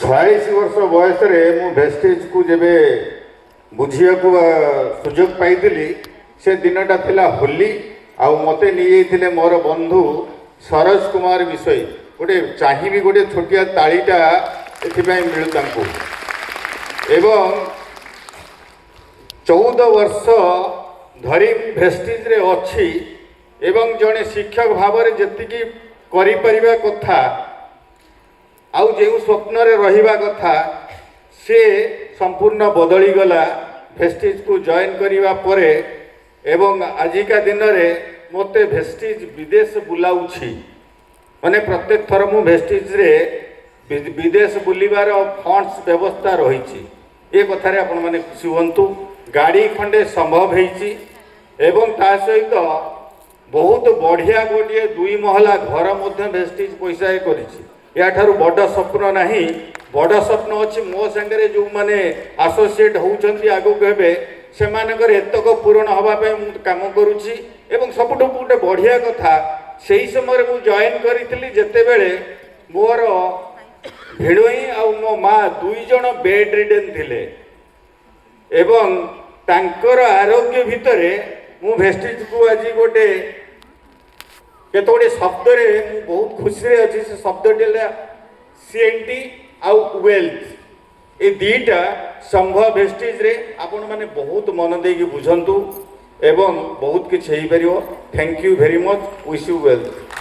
46 वर्ष बयस मु भेस्टेज को जेबे बुझिया को सुजोग पाई से दिनटा थिला होली आ मते नहीं मोर बंधु सरोज कुमार विषय गोटे चाहिए गोटे छोटिया तालीटा एथिपाई मिलू तांको एवं 14 वर्ष धरी भेस्टेज रे अच्छी एवं जड़े शिक्षक भाव में जी करिपरिबा कथा आउ जो स्वप्न रे रहिबा कथा से संपूर्ण बदली गला भेस्टेज को जॉइन करिबा परे एवं आजिका दिन में मते भेस्टेज विदेश बुलाउछि माने प्रत्येक थर मु भेस्टेज रे विदेश बुलिबार फंड्स व्यवस्था रही ये कथार आपण माने खुशी हुंतु गाड़ी खंडे संभव होईछि एवं ता सहित बहुत बढ़िया गोटे 2 महला घर मध्य भेस्टेज पैसा करिछि या ठारू बड़ स्वप्न नहीं बड़ स्वप्न अच्छी मो सांगे जो मैंने आसोसिएट होती आगू हे से एतक पूरण हाँपाई कम करुच्ची सबुठ गोटे बढ़िया कथा से ही समय मुझे जॉइन करी जिते बड़े मोर भिड़ोई आ मो माँ 2 जन बेड रिडेन थिले एवं तांकर आरोग्य भितर मु भेस्टेज को आज गोटे केत गोटे शब्द रे बहुत खुशी अच्छी से शब्द सीएनटी आउ वेल्थ ये दीटा संभव भेस्टेज रे आपण माने बहुत मन देकी बुझंतु एवं बहुत किछ हेई परियो। Thank you very much. Wish you wealth.